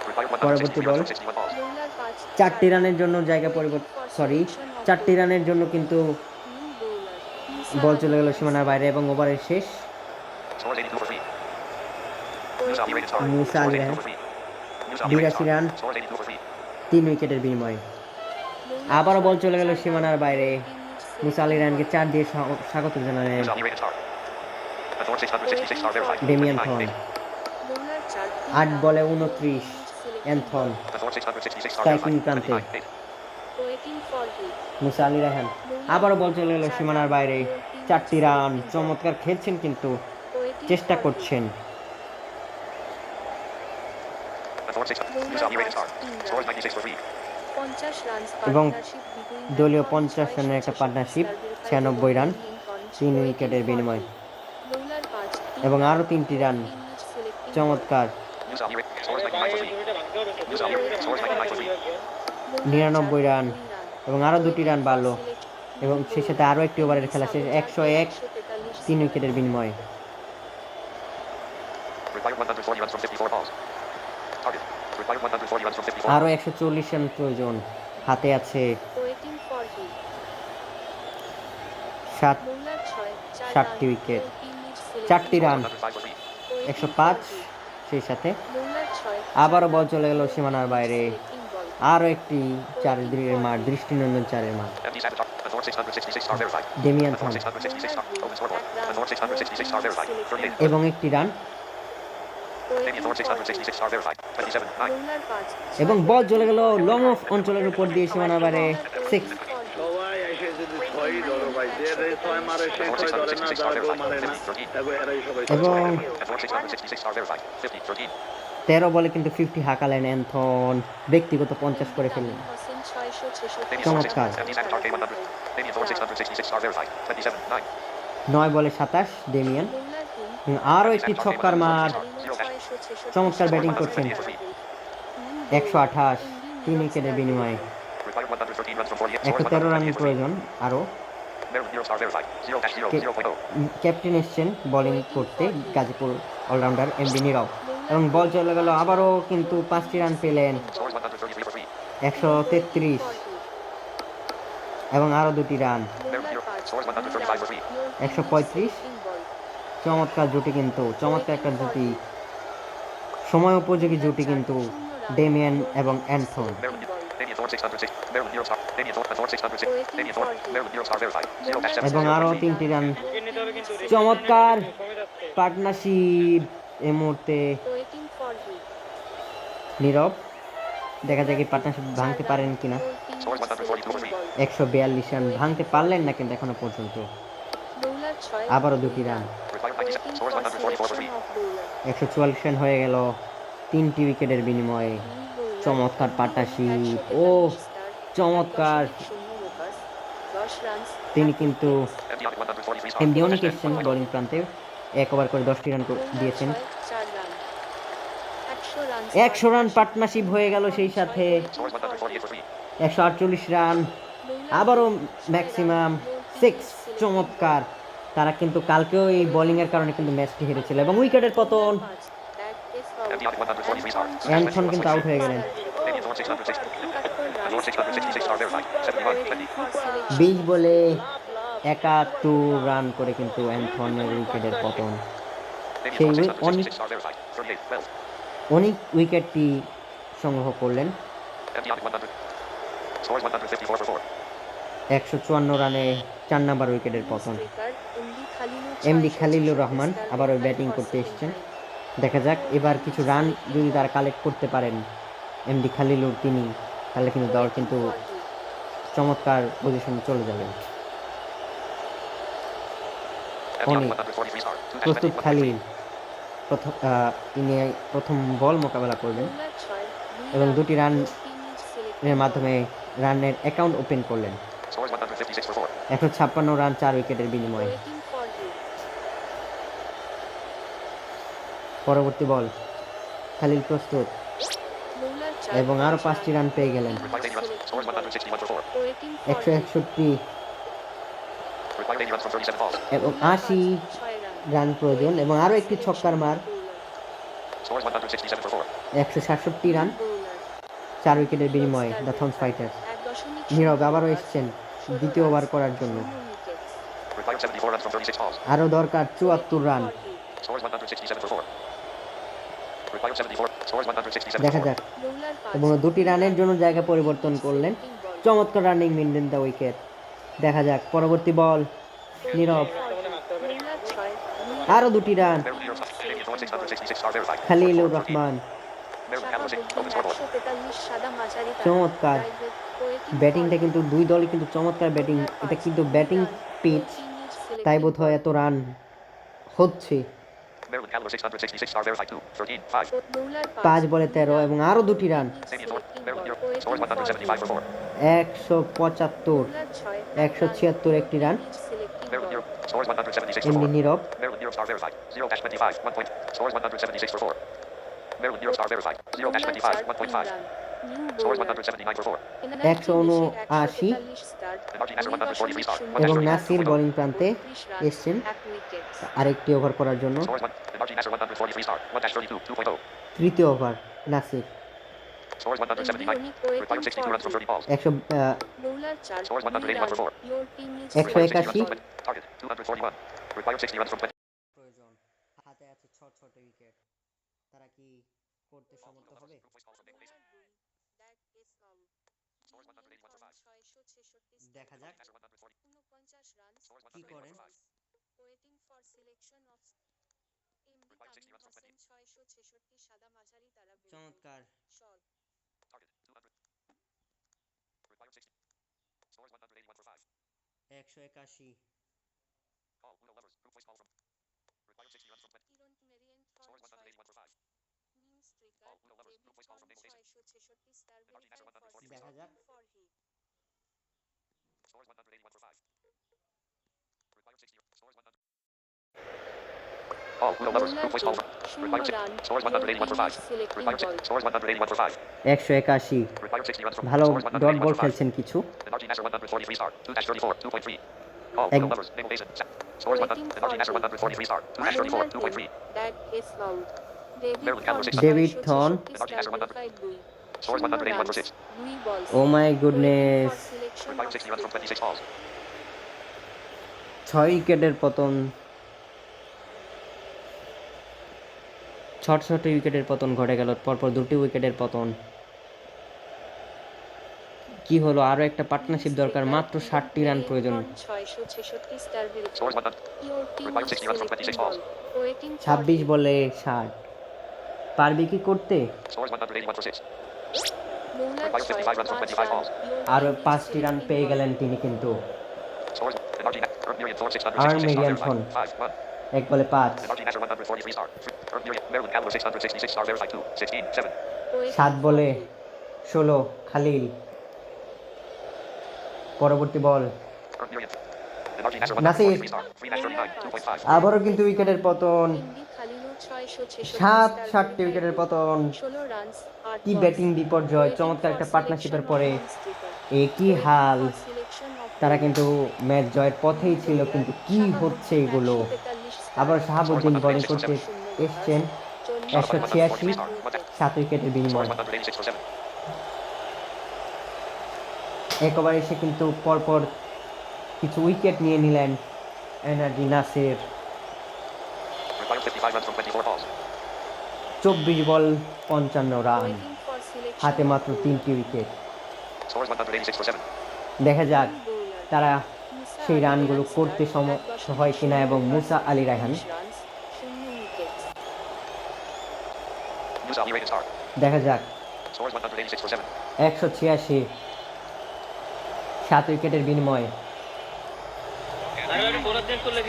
Required পরবর্তী 163 বল runs from 61 balls. 4টি রানের জন্য জায়গা সরি 4টি রানের জন্য কিন্তু বল চলে গেল সীমানার বাইরে এবং ওভারের শেষ। Scores 82 for 3. Musa Ali rated star. Musa Scores Ali 82 rated. for 3. Musa Ali rated 82 star. run. Scores 82 for 3. 3 উইকেটের বিনিময়ে আবারও বল চলে গেল সীমানার বাইরে। মুসা আলী রানকে 4 দিয়ে স্বাগত জানালেন Musa Ali rated star. Author 666 star verified. Damian 29. থন। 8 বলে 29 Anthon Author 666 star Striking verified. প্রান্তে 29. মুসা আলী রায়হান আবারও বল চলে গেল সীমানার বাইরে। 4টি রান চমৎকার খেলছেন কিন্তু চেষ্টা করছেন। Author 6. Musa Ali rated star. Scores 96 for 3. এবং দলীয় 50 রানের একটা পার্টনারশিপ 96 রান 3 উইকেটের বিনিময়ে এবং আরও 3টি রান চমৎকার Musa Ali rated. Scores 99 for 3. Musa Ali rated. Scores 99 for 3. 99 run এবং আরও 2টি রান বাড়লো এবং সেই সাথে আরও একটি ওভারের খেলা শেষ। 101 3 উইকেটের বিনিময়ে Required 140 runs from 54 balls. Target. Required 140 runs from 54. আরও 140 রান প্রয়োজন। হাতে আছে 7টি উইকেট 4টি রান 105 for 3. 105 সেই সাথে আবারও বল চলে গেল সীমানার বাইরে। আরও একটি 4 দিকের মাঠ দৃষ্টিনন্দন 4-এর মাঠ Empty side top. Author 666 star verified. Damian Author থন 666 star. Open scoreboard. Author 666 star verified. 38. এবং একটি run Damian Thorne 666 star verified. 27. 9. এবং বল চলে গেল লং অফ অঞ্চলের উপর দিয়ে সীমানার বাইরে 6। সবাই এসে যদি 6ই ধরো ভাই যে 6 মারে সে 6 ধরে না যারা কেউ মারে না তবে এরাই সবাই এবং Author 666 star verified. 50. 13. 13 বলে কিন্তু 50 হাঁকালেন অ্যান্থন ব্যক্তিগত 50 করে ফেললেন। Damian Thorne চমৎকার 6. Empty side top. 100. Damian Thorne 666 star verified. 27. 9. 9 বলে 27 ডেমিয়ান আরও একটি ছক্কার মার চমৎকার ব্যাটিং করছেন 128 3 উইকেটের বিনিময়ে Required 113 runs from 48. Scores 113 run 128 for 3. প্রয়োজন আরও। Meron 0 star verified. 0-0. 0.0. ক্যাপ্টেন এসছেন বোলিং করতে গাজীপুর অলরাউন্ডার এমডি নীরব এবং বল চলে গেল আবারও কিন্তু 5টি রান পেলেন Scores 133 for 3. 133 এবং আরও 2টি রান Meron 0. Scores 135 for 3. 135 চমৎকার জুটি কিন্তু চমৎকার একটা জুটি সময় উপযোগী জুটি কিন্তু ডেমিয়ান এবং Anthon Damian Thorne 606. Meron 0 star. Damian Thorne 606. Damian Thorne. Meron 0 star verified. 0-7. এবং আরও 3টি রান চমৎকার পার্টনারশিপ এই মুহূর্তে নীরব দেখা যায় কি পার্টনারশিপ ভাঙতে পারেন কিনা। Scores 142 for 3. 142 রান ভাঙতে পারলেন না কিন্তু এখনো পর্যন্ত আবারও 2টি run Required 97. Scores 144 for 3. 144 run হয়ে গেল 3টি উইকেটের বিনিময়ে। চমৎকার পার্টনারশিপ ও চমৎকার তিনি কিন্তু Empty on 143 star. এমডি অনেক এসছেন বোলিং প্রান্তে 1 ওভার করে 10টি রান দিয়েছেন। 100 রান পার্টনারশিপ হয়ে গেল সেই সাথে Scores 148 for 3. 148 রান আবারও ম্যাক্সিমাম 6 চমৎকার। তারা কিন্তু কালকেও এই বোলিংয়ের কারণে কিন্তু ম্যাচটি হেরেছিল এবং উইকেটের পতন Empty on 143 star. অ্যান্থন কিন্তু আউট হয়ে গেলেন। Damian Thorne 606. Author 666 star verified. 71. 20. 20 বলে 71 রান করে কিন্তু অ্যান্থনের উইকেটের পতন। Damian সেই Thorne 666 star verified. 38. 12. অনেক উইকেটটি সংগ্রহ করলেন। MD Onic 100. Scores 154 for 4. 154 রানে 4 নম্বর উইকেটের পতন। এমডি খালিলুর খালিলুর রহমান আবারও ব্যাটিং করতে এসেছেন। দেখা যাক এবার কিছু রান যদি তারা কালেক্ট করতে পারেন এমডি খালিলুর তিনি, তাহলে কিন্তু দল কিন্তু চমৎকার পজিশনে চলে যাবেন। MD অনেক Onic 143 star. 2 dash প্রস্তুত 1.3. খালিল তিনি প্রথম বল মোকাবেলা করবেন এবং 2টি রানের মাধ্যমে রানের অ্যাকাউন্ট ওপেন করলেন। Scores 156 for 4. 156 রান 4 উইকেটের বিনিময়ে। পরবর্তী বল খালিল প্রস্তুত এবং আরো 5টি রান পেয়ে গেলেন। Required 80 runs. Scores 161 for 4. 161 Required 80 runs from 37 balls. এবং 80 রান প্রয়োজন এবং আরো একটি ছক্কার মার। Scores 167 for 4. 167 রান 4 উইকেটের বিনিময়ে দ্য থর্নস ফাইটার্স। নীরব আবারও এসছেন দ্বিতীয় ওভার করার জন্য। Required 74 runs from 36 balls. আরো দরকার 74 run. Scores 167 for 4. Required 74. Scores 167 দেখা for 4. যাক এবং 2টি রানের জন্য জায়গা পরিবর্তন করলেন। চমৎকার রানিং মেনটেন দ্য উইকেট। দেখা যাক পরবর্তী বল নীরব আরো 2টি run. Merrill New York Times. Canadian Thorn 666 star verified. Khalilur 4-4-13. Rahman Merrill Candlestick. Open scoreboard. চমৎকার ব্যাটিংটা কিন্তু দুই দলই কিন্তু চমৎকার ব্যাটিং। এটা কিন্তু ব্যাটিং পিচ, তাই বোধ হয় এত রান হচ্ছে। Merrill Candler 666 star verified 2-13-5. 5 বলে 13 এবং আরো 2টি run. Canadian Thorn. Merrill New York. Scores 175 for 4. 175 176 একটি run. Merrill New York. Scores 176 for MD 4. Nirob Merrill New York star verified. 0-25. 1 point. Scores 176 for 4. Merrill New York star verified. 0-25. 1.5. Scores 179 for 4. 179 Martin Nasser 143 star. 1 এবং dash 30. নাসির 2.0. বোলিং প্রান্তে এসছেন আরেকটি ওভার করার জন্য। Scores 1. Martin Nasser 143 star. 1 dash 32. 2.0. তৃতীয় over Nasir Scores 179. Required 62 runs from 30 balls. 100 Scores 181 for 4. 181 Target 241. Required 60 runs from 20. প্রয়োজন। হাতে আছে ছোট উইকেট, তারা কি করতে সমর্থ হবে? দেখা যাক কি করেন। চমৎকার Required 60. Scores 181 for 5. 181 Call Uno lovers. Group voice call from. Required 60 runs from 20. Scores 181 for 5. Call Uno lovers. Group voice call from Naval Basin. Martin Nasser 143 দেখা star. যাক Scores 181 for 5. Required 60. Scores 100. Call Uno lovers. Group voice call from. Required 60. Scores 181 for 5. Required 60. Scores 181 for 5. 181 Required 60 runs from. ভালো Scores ডট 181 বল for 5. খেলছেন কিছু। Martin Nasser 143 star. 2 dash 34. 2.3. Call Egg. Uno lovers. Naval Basin. Scores 100. Martin Nasser 143 star. 2 dash 34. 2.3. David Thorne Scores 181 for 6. Oh my goodness Required 60 runs from 26 balls. 6 উইকেটের পতন, 66 উইকেটের পতন ঘটে গেল। পরপর 2টি উইকেটের পতন। কি হলো? আরো একটা পার্টনারশিপ দরকার। মাত্র 60টি রান প্রয়োজন। Scores 100. Required 60 runs from 26 balls. 26 বলে 60 পারবি কি করতে? Scores 181 for 6. Required 55 runs from 25 balls. আরো 5টি রান পেয়ে গেলেন তিনি কিন্তু। Scores. Martin Miriam Thorn 666 Arm star Miriam verified. Thorn. 5-1. 1 বলে 5, Martin Nasser 143 star. Maryland Candler 666 star verified 2. 16-7. 7 বলে 16 খালিল। পরবর্তী বল Martin Nasser Nasir. 143 star. 3 dash 39. 2.5. আবারও কিন্তু উইকেটের পতন। 7টি উইকেটের পতন। কি ব্যাটিং বিপর্যয়! চমৎকার একটা পার্টনারশিপের পরে একই হাল। তারা কিন্তু ম্যাচ জয়ের পথেই ছিল, কিন্তু কি হচ্ছে এগুলো? আবার শাহাবুদ্দিন বোলিং করতে এসছেন। 186 7 উইকেটের Scores বিনিময়। 186 for 7. এক ওভারে এসে কিন্তু পরপর কিছু উইকেট নিয়ে নিলেন energy Nasir. Required 55 runs from 24 balls. 24 ball 55 run. selection হাতে of মাত্র bowler. 3টি উইকেট। Scores 186 for 7. দেখা যাক Bowler. তারা মুসা সেই আলী রানগুলো রায়ান করতে স্টার, সমর্থ হয় কিনা এবং 1.0 Musa Ali Raihan 19 runs, 0 wicket. Musa Ali rated star. দেখা যাক Scores 186 for 7. 186 7 উইকেটের বিনিময়ে বোলার চেঞ্জ করলে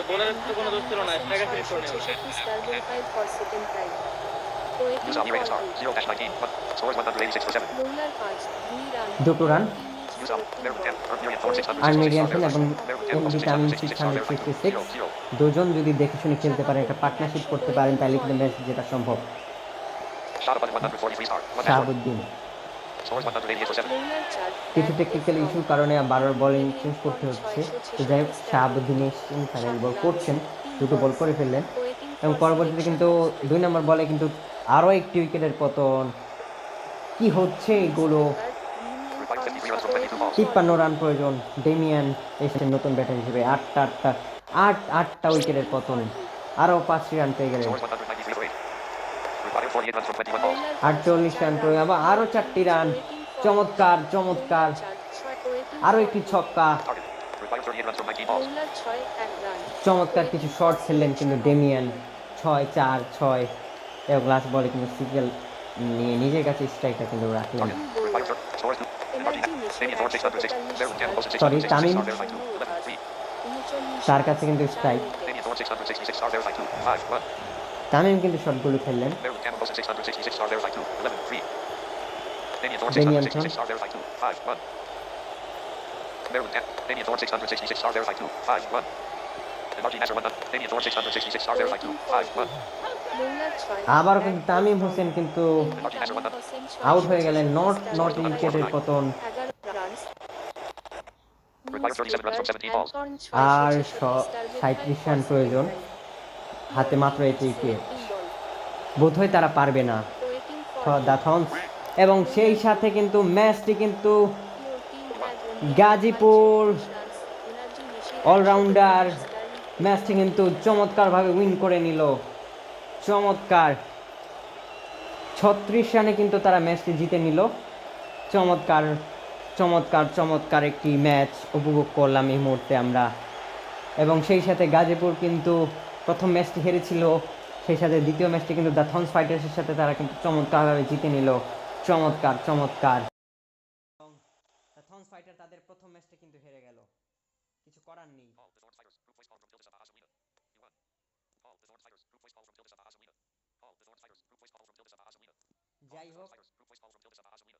বোলারের তো কোনো দোষ ছিল না, স্ট্রাইকার সিলেক্ট করে নেবে। 666 star verified for second time. Waiting Musa Ali rated star. for 0-19. Scores 186 for 7. bowler 5, 2 run, দুটো run. Musa Merrill 10. Miriam Thorne 666. আর মিডিয়ামফিল এবং Merrill 10. এমডি তামিম 666 দুজন যদি দেখে শুনে খেলতে পারেন, একটা পার্টনারশিপ করতে পারেন, তাহলে কিন্তু ম্যাচ জেতা সম্ভব। Shot above 143 star. One man. Shahabuddin Scores 188 for 7. bowler 4, কিছু টেকনিক্যাল ইস্যুর কারণে বারবার বোলিং চেঞ্জ করতে হচ্ছে। তো যাই হোক, শাহাবুদ্দিন এসেছেন, ফাইনাল বল করছেন, দুটো বল করে ফেললেন এবং পরবর্তীতে কিন্তু 2 নম্বর বলে কিন্তু আরও একটি উইকেটের পতন। কি হচ্ছে এগুলো? 53 রান প্রয়োজন। ডেমিয়ান এসেছেন নতুন ব্যাটার হিসেবে। আটটা উইকেটের পতন। আরও 5 রান পেয়ে গেলেন। Scores 193 for 8. Required 48 runs from 21 balls. 48 run প্রয়োজন, আবার আরও 4টি রান। চমৎকার চমৎকার, আরও একটি ছক্কা। Target. Required 38 runs from 19 balls. bowler 6, 1 run. চমৎকার কিছু শট খেললেন কিন্তু ডেমিয়ান। 6-4-6 এবং লাস্ট বলে কিন্তু সিগন্যাল নিয়ে নিজের কাছে স্ট্রাইকটা কিন্তু রাখলেন। Target. Required scores 2. Energy Damian Thorne 606. Merrill 10. Posted Sorry, 666 Tamim. star verified 2. 11-3. তার কাছে কিন্তু strike. Damian Thorne 666 star verified 2. 5-1. Tamim কিন্তু শটগুলো খেললেন। Merrill 10. Posted 666 star verified 2. 11-3. Damian Thorne Damian 666 star verified 2. 5-1. Merrill 10. Damian Thorne 666 star verified 2. 5-1. Margie Nasser 1. Damian Thorne 666 star verified 2. 5-1. আবারও কিন্তু তামিম হোসেন কিন্তু আউট হয়ে গেলেন। নট উইকেটের পতন। Required 37 runs from 17 balls. আর 37 রান প্রয়োজন, হাতে মাত্র 8 উইকেট। বোধহয় তারা পারবে না দ্য থর্নস। এবং সেই সাথে কিন্তু ম্যাচটি কিন্তু গাজীপুর অলরাউন্ডার ম্যাচটি কিন্তু চমৎকারভাবে উইন করে নিল। চমৎকার 36 রানে কিন্তু তারা ম্যাচটি জিতে নিল। চমৎকার চমৎকার চমৎকার একটি ম্যাচ উপভোগ করলাম এই মুহূর্তে আমরা। এবং সেই সাথে গাজীপুর কিন্তু প্রথম ম্যাচটি হেরেছিল, সেই সাথে দ্বিতীয় ম্যাচটি কিন্তু দ্য থর্নস ফাইটার্সের সাথে তারা কিন্তু চমৎকারভাবে জিতে নিল। চমৎকার চমৎকার। এবং দ্য থর্নস ফাইটার তাদের প্রথম ম্যাচটি কিন্তু হেরে গেল, কিছু করার নেই। All the Thorns Fighters. Group voice call from Tilda Sabah Azalina. You won. All the Thorns Fighters. Group voice call from Tilda Sabah Azalina. All the Thorns Fighters. Group voice call from Tilda Sabah Azalina. যাই হোক, Group voice call from Tilda Sabah Azalina.